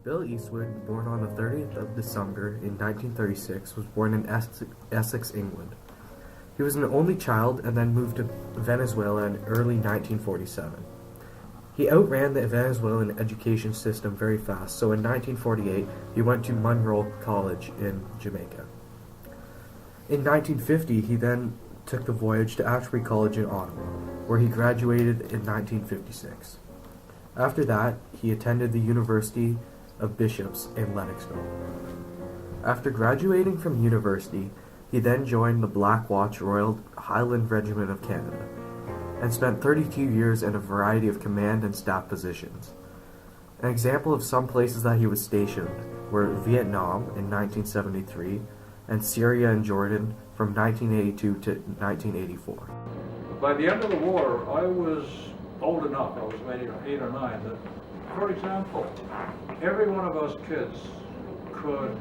Bill Eastwood, born on the 30th of December in 1936, was born in Essex, England. He was an only child and then moved to Venezuela in early 1947. He outran the Venezuelan education system very fast, so in 1948 he went to Novick-Faille College in Jamaica. In 1950 he then took the voyage to Ashbury College in Ottawa, where he graduated in 1956. After that, he attended the University of Bishops in Lennoxville. After graduating from university, he then joined the Blackwatch Royal Highland Regiment of Canada, and spent 32 years in a variety of command and staff positions. An example of some places that he was stationed were Vietnam in 1973 and Syria and Jordan from 1982 to 1984. By the end of the war, I was old enough, I was maybe 8 or 9, that, for example, every one of us kids could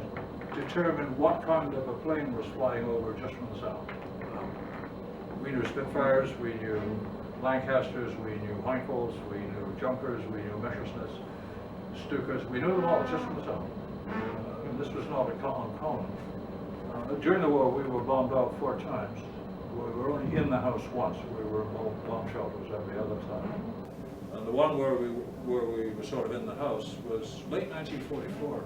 determine what kind of a plane was flying over just from the south. We knew Spitfires, we knew Lancasters, we knew Heinkels, we knew Junkers, we knew Messerschmitts, Stukas, we knew them all just from the south. And this was not uncommon. During the war, we were bombed out 4 times. We were only in the house once. We were in bomb shelters every other time. And the one where we were sort of in the house was late 1944.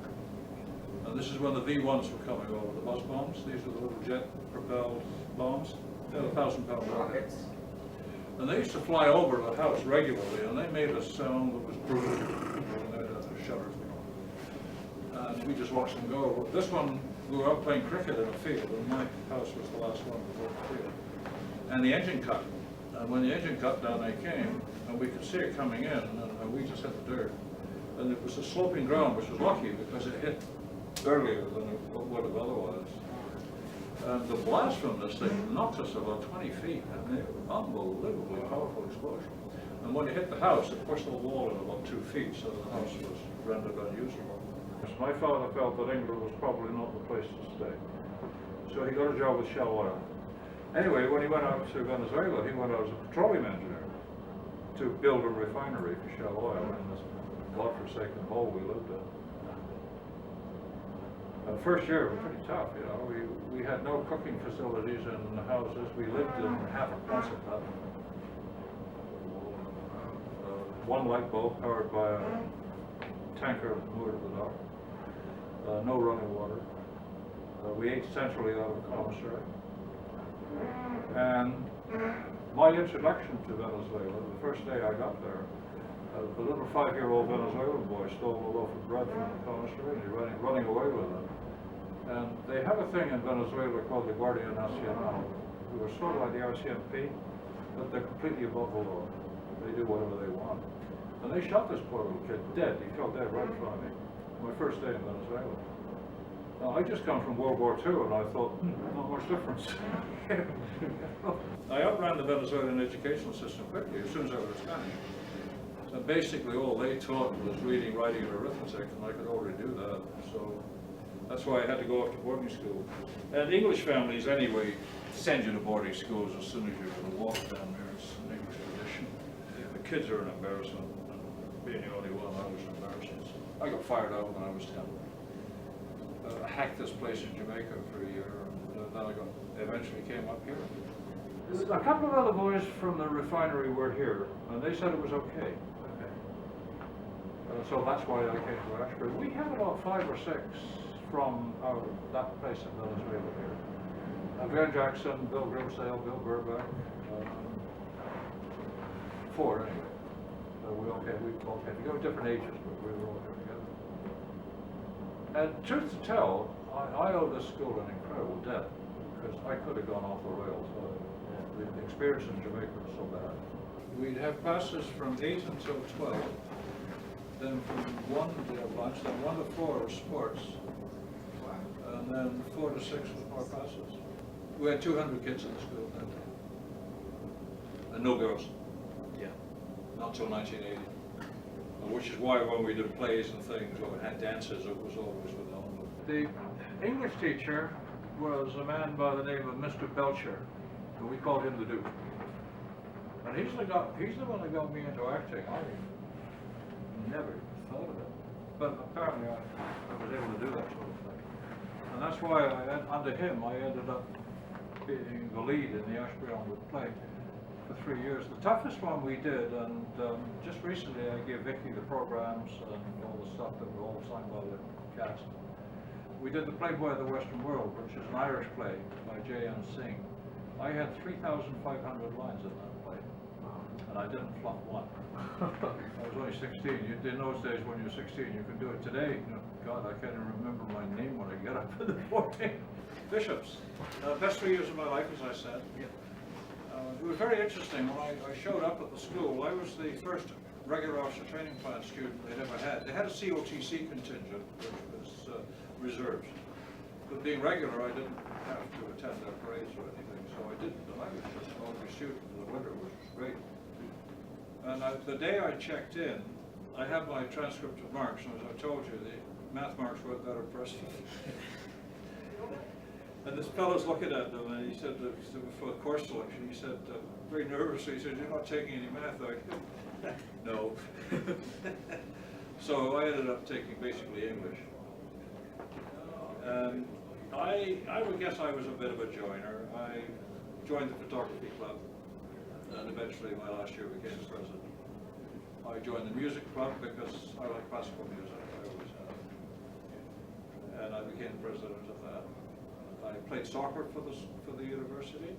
And this is when the V1s were coming over, the bus bombs. These were the little jet-propelled bombs. They're 1,000-pound rockets. And they used to fly over the house regularly, and they made a sound that was brutal. They had a shudder. And we just watched them go. This one, we were out playing cricket in a field, and my house was the last one before the field. And the engine cut. And when the engine cut down, they came, and we could see it coming in, and we just hit the dirt. And it was a sloping ground, which was lucky because it hit earlier than it would have otherwise. And the blast from this thing knocked us about 20 feet. I mean, it was an unbelievably powerful explosion. And when it hit the house, it pushed the wall in about 2 feet, so the house was rendered unusable. My father felt that England was probably not the place to stay. So he got a job with Shell Oil. Anyway, when he went out to Venezuela, he went out as a petroleum engineer to build a refinery for Shell Oil in this godforsaken hole we lived in. The first year was pretty tough, you know. We had no cooking facilities in the houses. We lived in half a Quonset hut. One light bulb powered by a tanker moored at the dock. No running water. We ate centrally out of a commissary. And my introduction to Venezuela, the first day I got there, the little 5-year-old Venezuelan boy stole a loaf of bread from the commissary and he was running away with it. And they have a thing in Venezuela called the Guardia Nacional, who are sort of like the RCMP, but they're completely above the law. They do whatever they want. And they shot this poor little kid dead. He fell dead right in front of me. My first day in Venezuela. Now, I just come from World War II, and I thought, not much difference. I outran the Venezuelan educational system quickly as soon as I was 10. So basically, all they taught was reading, writing, and arithmetic, and I could already do that. So that's why I had to go off to boarding school. And English families, anyway, send you to boarding schools as soon as you're going to walk down there. It's an English tradition. The kids are an embarrassment. Being the only one, I was embarrassed. I got fired out when I was 10. I hacked this place in Jamaica for a year, and then I eventually came up here. A couple of other boys from the refinery were here, and they said it was okay. So that's why I came to Ashbury. We have about 5 or 6 from that place in Venezuela here. Glenn Jackson, Bill Grimsdale, Bill Burbank, 4 anyway. We all came together. We were different ages, but we were all here together. And truth to tell, I owe this school an incredible debt because I could have gone off the rails. The experience in Jamaica was so bad. We'd have classes from 8 until 12, then from 1 to lunch, then 1 to 4 was sports, and then 4 to 6 was more classes. We had 200 kids in the school that day, and no girls. Not until 1980, which is why when we did plays and things or had dances, it was always with them. The English teacher was a man by the name of Mr. Belcher, and we called him the Duke. And he's the one that got me into acting. I never thought of it. but apparently I was able to do that sort of thing. And that's why under him I ended up being the lead in the Ashbury College for 3 years. The toughest one we did, and just recently I gave Vicky the programs and all the stuff that were all signed by the cast. We did the Playboy of the Western World, which is an Irish play by J.M. Singh. I had 3,500 lines in that play, and I didn't fluff one. I was only 16. In those days, when you're 16, you can do it. Today, you know, God, I can't even remember my name when I get up in the morning. Bishops. Best 3 years of my life, as I said. It was very interesting. When I showed up at the school, I was the first regular officer training plan student they'd ever had. They had a COTC contingent, which was reserves. But being regular, I didn't have to attend their parades or anything, so I didn't. And I was just an ordinary student in the winter, which was great. And the day I checked in, I had my transcript of marks, and as I told you, the math marks weren't that impressive. And this fellow's looking at them, and he said, for the course selection, he said, very nervously, he said, "You're not taking any math, are you?" No. So I ended up taking basically English. I would guess I was a bit of a joiner. I joined the photography club, and eventually my last year became president. I joined the music club because I like classical music, I always have. And I became president of that. I played soccer for the university.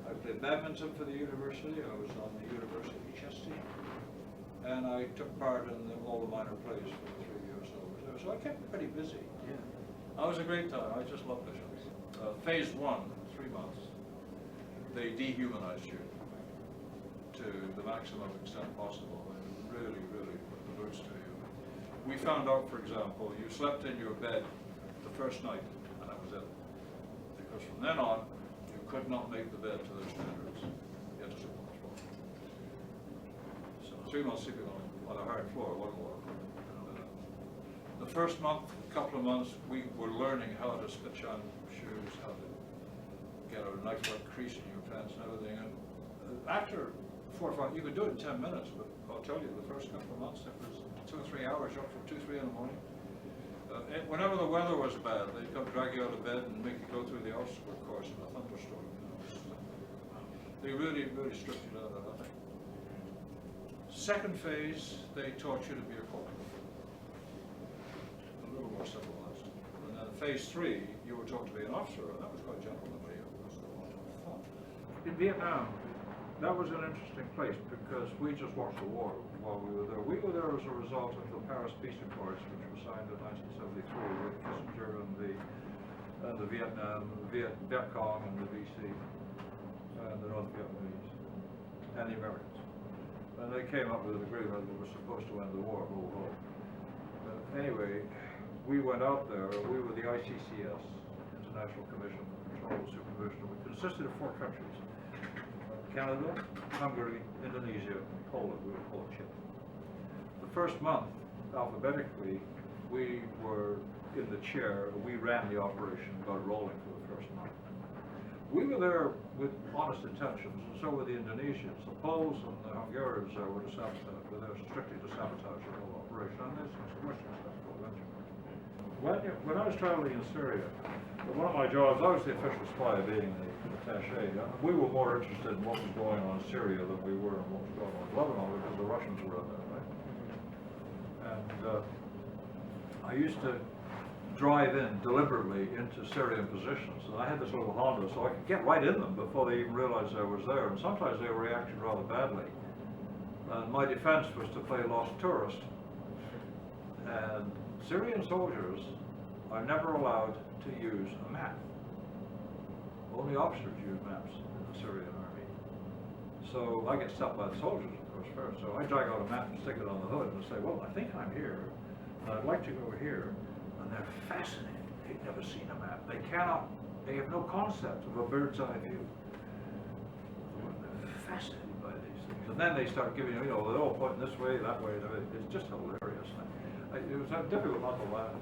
I played badminton for the university. I was on the university chess team. And I took part in all the minor plays for the 3 years I was there. So I kept pretty busy. Yeah. It was a great time. I just loved Bishops. Phase 1, 3 months, they dehumanized you to the maximum extent possible. They really, really put the boots to you. We found out, for example, you slept in your bed the first night, and that was it. Because from then on, you could not make the bed to their standards. You had to sleep on the floor. So 3 months sleeping on a hard floor, one more. The first month, couple of months, we were learning how to stitch on shoes, how to get a knife-like crease in your pants and everything. And after 4 or 5, you could do it in 10 minutes, but I'll tell you, the first couple of months, it was 2 or 3 hours, up from 2, 3 in the morning. Whenever the weather was bad, they'd come drag you out of bed and make you go through the obstacle course in a thunderstorm. They really, really stripped you out of everything. Second phase, they taught you to be a corporal. A little more civilized. And then phase 3, you were taught to be an officer, and that was quite gentlemanly. It was a lot of fun. In Vietnam, that was an interesting place because we just watched the war while we were there. We were there as a result of the Paris Peace Accords, which were signed in 1973 with Kissinger and the Viet Cong and the VC and the North Vietnamese and the Americans. And they came up with an agreement that was supposed to end the war. Anyway, we went out there. We were the ICCS, International Commission for Control and Supervision. We consisted of 4 countries. Canada, Hungary, Indonesia, and Poland. We would call it CHIP. The first month, alphabetically, we were in the chair. We ran the operation, got rolling for the first month. We were there with honest intentions, and so were the Indonesians. The Poles and the Hungarians were to sabotage, were there strictly to sabotage the whole operation. And there's some Western stuff called Regiment. When I was traveling in Syria, one of my jobs, I was the official spy, being the attaché. We were more interested in what was going on in Syria than we were in what was going on in Lebanon, because the Russians were in there, right? And I used to drive in deliberately into Syrian positions, and I had this little Honda, so I could get right in them before they even realized I was there, and sometimes they were reacting rather badly. And my defense was to play lost tourist. And Syrian soldiers are never allowed to use a map. Only officers use maps in the Syrian army. So I get stopped by the soldiers, of course, first. So I drag out a map and stick it on the hood and say, well, I think I'm here, and I'd like to go here. And they're fascinated. They've never seen a map. They have no concept of a bird's eye view. They're fascinated by these things. And then they start giving, they're all pointing this way, that way, and everything. It's just hilarious. It was difficult not to laugh.